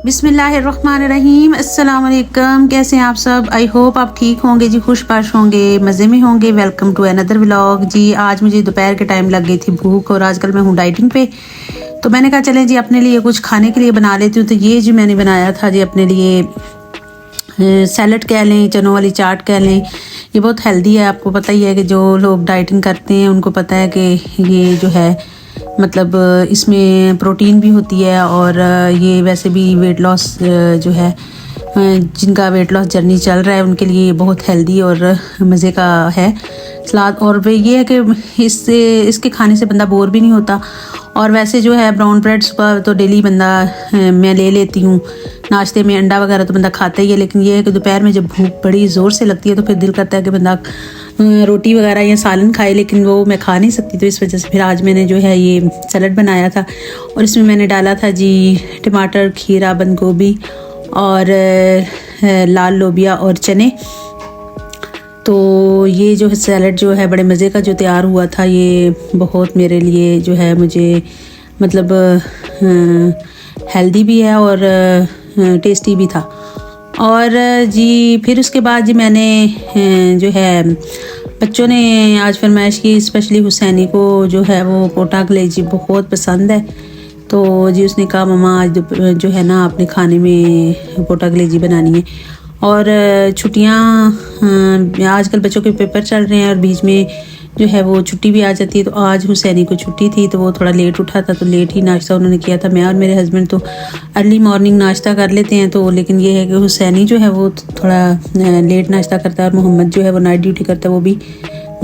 बिस्मिल्लाहिर्रहमानिर्रहीम, अस्सलाम वालेकुम। कैसे हैं आप सब? आई होप आप ठीक होंगे जी, खुशबाश होंगे, मज़े में होंगे। वेलकम टू अनदर व्लॉग जी। आज मुझे दोपहर के टाइम लग गई थी भूख और आजकल मैं हूँ डाइटिंग पे, तो मैंने कहा चलें जी अपने लिए कुछ खाने के लिए बना लेती हूँ। तो ये जी मैंने बनाया था जी अपने लिए सैलड कह लें, चनों वाली चाट कह लें। ये बहुत हेल्दी है, आपको पता ही है कि जो लोग डाइटिंग करते हैं उनको पता है कि ये जो है मतलब इसमें प्रोटीन भी होती है और ये वैसे भी वेट लॉस जो है जिनका वेट लॉस जर्नी चल रहा है उनके लिए बहुत हेल्दी और मज़े का है सलाद। और ये है कि इसके खाने से बंदा बोर भी नहीं होता। और वैसे जो है ब्राउन ब्रेड सुबह तो डेली बंदा मैं ले लेती हूँ, नाश्ते में अंडा वगैरह तो बंदा खाता ही है। लेकिन ये है कि दोपहर में जब भूख बड़ी ज़ोर से लगती है तो फिर दिल करता है कि बंदा रोटी वगैरह या सालन खाए, लेकिन वो मैं खा नहीं सकती। तो इस वजह से फिर आज मैंने जो है ये सैलड बनाया था और इसमें मैंने डाला था जी टमाटर, खीरा, बंद गोभी और लाल लोबिया और चने। तो ये जो है सैलड जो है बड़े मज़े का जो तैयार हुआ था, ये बहुत मेरे लिए जो है मुझे मतलब हेल्दी भी है और टेस्टी भी था। और जी फिर उसके बाद जी मैंने जो है बच्चों ने आज फरमाइश की, स्पेशली हुसैनी को जो है वो पोटा कलेजी बहुत पसंद है। तो जी उसने कहा मम्मा आज जो है ना आपने खाने में पोटा कलेजी बनानी है। और छुट्टियाँ आजकल बच्चों के पेपर चल रहे हैं और बीच में जो है वो छुट्टी भी आ जाती है। तो आज हुसैनी को छुट्टी थी तो वो थोड़ा लेट उठा था, तो लेट ही नाश्ता उन्होंने किया था। मैं और मेरे हस्बैंड तो अर्ली मॉर्निंग नाश्ता कर लेते हैं, तो लेकिन ये है कि हुसैनी जो है वो थोड़ा लेट नाश्ता करता है और मोहम्मद जो है वो नाइट ड्यूटी करता है, वो भी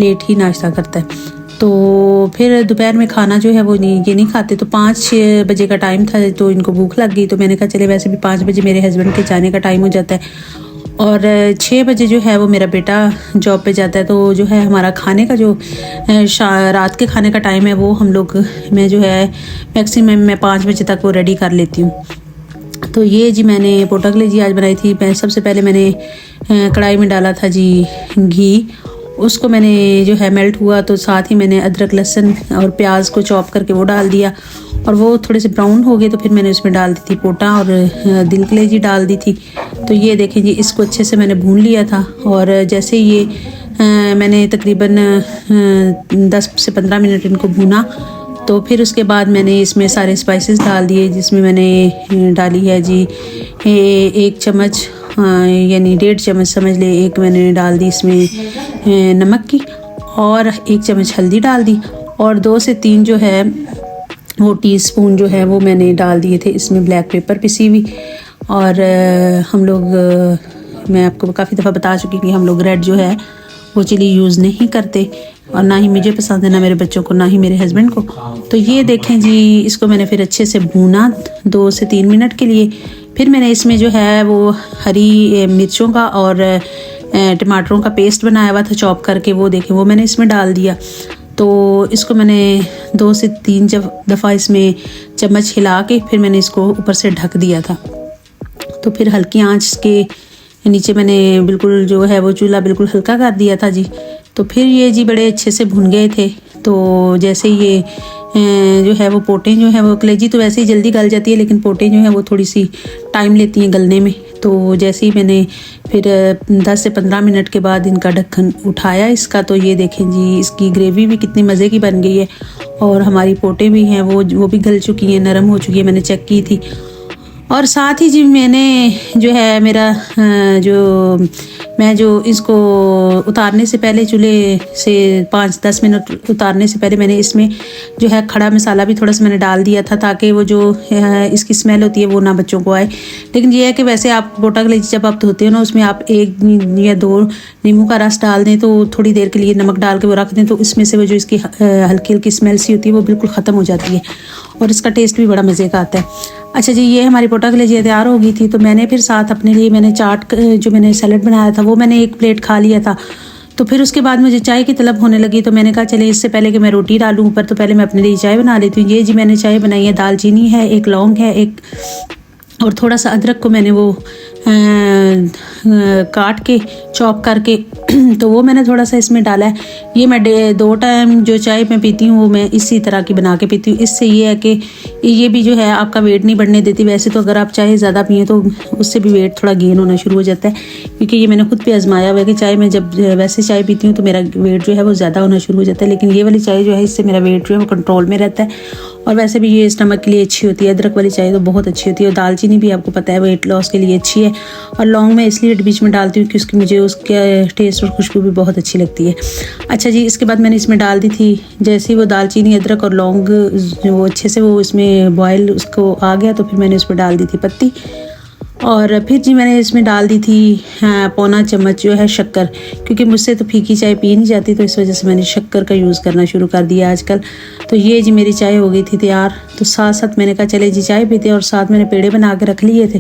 लेट ही नाश्ता करता है। तो फिर दोपहर में खाना जो है वो ये नहीं खाते। तो 5-6 बजे का टाइम था तो इनको भूख लग गई। तो मैंने कहा चले वैसे भी 5 बजे मेरे हस्बैंड के जाने का टाइम हो जाता है और 6 बजे जो है वो मेरा बेटा जॉब पे जाता है। तो जो है हमारा खाने का जो रात के खाने का टाइम है वो मैं जो है मैक्सिमम मैं 5 बजे तक वो रेडी कर लेती हूँ। तो ये जी मैंने पोटा कलेजी आज बनाई थी। सबसे पहले मैंने कढ़ाई में डाला था जी घी, उसको मैंने जो है मेल्ट हुआ तो साथ ही मैंने अदरक, लहसुन और प्याज को चॉप करके वो डाल दिया और वो थोड़े से ब्राउन हो गए तो फिर मैंने उसमें डाल दी थी पोटा और दिल कलेजी डाल दी थी। तो ये देखें जी इसको अच्छे से मैंने भून लिया था और जैसे ये मैंने तकरीबन 10 से 15 मिनट इनको भूना तो फिर उसके बाद मैंने इसमें सारे स्पाइसेस डाल दिए, जिसमें मैंने डाली है जी 1 चम्मच यानी 1.5 चम्मच समझ ले, एक मैंने डाल दी इसमें नमक की और 1 चम्मच हल्दी डाल दी और 2 से 3 जो है वो टीस्पून जो है वो मैंने डाल दिए थे इसमें ब्लैक पेपर पिसी हुई। और हम लोग मैं आपको काफ़ी दफ़ा बता चुकी कि हम लोग रेड जो है वो चिली यूज़ नहीं करते और ना ही मुझे पसंद है, ना मेरे बच्चों को, ना ही मेरे हस्बैंड को। तो ये देखें जी इसको मैंने फिर अच्छे से भूना 2 से 3 मिनट के लिए। फिर मैंने इसमें जो है वो हरी मिर्चों का और टमाटरों का पेस्ट बनाया हुआ था चॉप करके, वो देखें वो मैंने इसमें डाल दिया। तो इसको मैंने 2 से 3 दफ़ा इसमें चम्मच हिला के फिर मैंने इसको ऊपर से ढक दिया था। तो फिर हल्की आंच के नीचे मैंने बिल्कुल जो है वो चूल्हा बिल्कुल हल्का कर दिया था जी। तो फिर ये जी बड़े अच्छे से भुन गए थे। तो जैसे ये जो है वो पोटें जो है वो कलेजी तो वैसे ही जल्दी गल जाती है, लेकिन पोटें जो है वो थोड़ी सी टाइम लेती हैं गलने में। तो जैसे ही मैंने फिर 10 से 15 मिनट के बाद इनका ढक्कन उठाया इसका, तो ये देखें जी इसकी ग्रेवी भी कितनी मज़े की बन गई है और हमारी पोटें भी हैं वो भी गल चुकी हैं, नरम हो चुकी है, मैंने चेक की थी। और साथ ही जी मैंने जो है मैं जो इसको उतारने से पहले चूल्हे से 5-10 मिनट उतारने से पहले मैंने इसमें जो है खड़ा मसाला भी थोड़ा सा मैंने डाल दिया था ताकि वो जो इसकी स्मेल होती है वो ना बच्चों को आए। लेकिन ये है कि वैसे आप पोटा कलेजी जब आप धोते हो ना उसमें आप 1 या 2 नींबू का रस डाल दें तो थोड़ी देर के लिए नमक डाल के वो रख दें तो इसमें से वो जो इसकी हल्की हल्की स्मेल सी होती है वो बिल्कुल ख़त्म हो जाती है और इसका टेस्ट भी बड़ा मज़े का आता है। अच्छा जी ये हमारी पोटा कलेजी तैयार हो गई थी। तो मैंने फिर साथ अपने लिए मैंने चाट जो मैंने सैलड बनाया था वो मैंने 1 प्लेट खा लिया था। तो फिर उसके बाद मुझे चाय की तलब होने लगी तो मैंने कहा चले इससे पहले कि मैं रोटी डालूं ऊपर तो पहले मैं अपने लिए चाय बना लेती हूँ। ये जी मैंने चाय बनाई है, दालचीनी है, 1 लौंग है, 1 और थोड़ा सा अदरक को मैंने वो काट के चॉप करके तो वो मैंने थोड़ा सा इसमें डाला है। ये मैं 2 टाइम जो चाय मैं पीती हूँ वो मैं इसी तरह की बना के पीती हूँ। इससे ये है कि ये भी जो है आपका वेट नहीं बढ़ने देती। वैसे तो अगर आप चाय ज़्यादा पिए तो उससे भी वेट थोड़ा गेन होना शुरू हो जाता है, क्योंकि ये मैंने खुद पे आजमाया हुआ है कि चाय में जब वैसे चाय पीती हूँ तो मेरा वेट जो है वो ज़्यादा होना शुरू हो जाता है, लेकिन ये वाली चाय जो है इससे मेरा वेट जो है वो कंट्रोल में रहता है। और वैसे भी ये स्टमक के लिए अच्छी होती है। अदरक वाली चाय तो बहुत अच्छी होती है, और दालचीनी भी आपको पता है वेट लॉस के लिए अच्छी है। और लौंग मैं इसलिए बीच में डालती हूँ कि मुझे उसका टेस्ट और खुशबू भी बहुत अच्छी लगती है। अच्छा जी, इसके बाद मैंने इसमें डाल दी थी, जैसे ही वो दालचीनी अदरक और लौंग जो अच्छे से वो इसमें बॉयल उसको आ गया तो फिर मैंने उसमें डाल दी थी पत्ती। और फिर जी मैंने इसमें डाल दी थी 1.25 चम्मच जो है शक्कर, क्योंकि मुझसे तो फीकी चाय पी नहीं जाती, तो इस वजह से मैंने शक्कर का यूज़ करना शुरू कर दिया आजकल। तो ये जी मेरी चाय हो गई थी तैयार। तो साथ साथ मैंने कहा चले जी चाय पीते, और साथ मैंने पेड़े बना के रख लिए थे।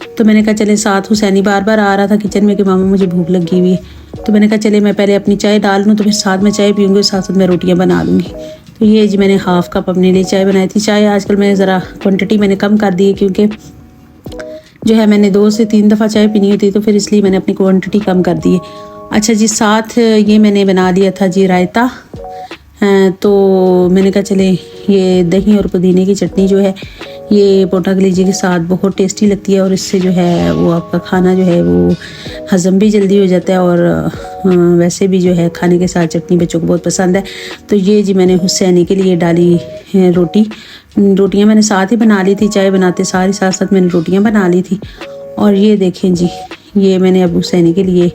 तो मैंने कहा चले, साथ हुसैनी बार बार आ रहा था किचन में कि मामा मुझे भूख लगी हुई है, तो मैंने कहा चले मैं पहले अपनी चाय डाल लूँ, तो फिर साथ में चाय पीऊँगी, साथ साथ मैं रोटियाँ बना लूँगी। तो ये जी मैंने हाफ़ कप अपने लिए चाय बनाई थी। चाय आजकल मैं ज़रा क्वान्टिटी मैंने कम कर दी है, क्योंकि जो है मैंने 2 से 3 दफ़ा चाय पीनी होती है, तो फिर इसलिए मैंने अपनी क्वांटिटी कम कर दी है। अच्छा जी, साथ ये मैंने बना लिया था जी रायता। तो मैंने कहा चले ये दही और पुदीने की चटनी जो है ये पोटा कलेजी के साथ बहुत टेस्टी लगती है, और इससे जो है वो आपका खाना जो है वो हज़म भी जल्दी हो जाता है, और वैसे भी जो है खाने के साथ चटनी बच्चों को बहुत पसंद है। तो ये जी मैंने हुसैनी के लिए डाली रोटियां मैंने साथ ही बना ली थी, चाय बनाते साथ साथ मैंने रोटियां बना ली थी। और ये देखें जी, ये मैंने अब हुसैनी के लिए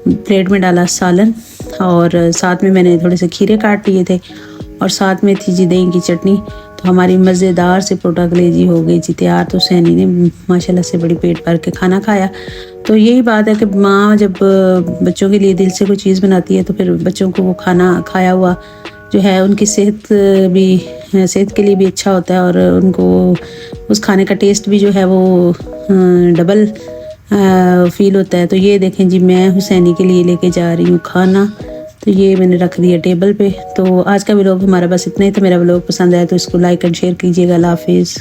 प्लेट में डाला सालन, और साथ में मैंने थोड़े से खीरे काट लिए थे, और साथ में थी जी दही की चटनी। तो हमारी मज़ेदार से पोटा कलेजी हो गई जी तैयार। तो हुसैनी ने माशाल्लाह से बड़ी पेट भर के खाना खाया। तो यही बात है कि माँ जब बच्चों के लिए दिल से कोई चीज़ बनाती है तो फिर बच्चों को वो खाना खाया हुआ जो है उनकी सेहत के लिए भी अच्छा होता है, और उनको उस खाने का टेस्ट भी जो है वो डबल फील होता है। तो ये देखें जी, मैं हुसैनी के लिए लेके जा रही हूँ खाना। तो ये मैंने रख दिया टेबल पे। तो आज का व्लॉग हमारा बस इतना ही था। मेरा व्लॉग पसंद आया तो इसको लाइक एंड शेयर कीजिएगा। अल्लाह हाफिज़।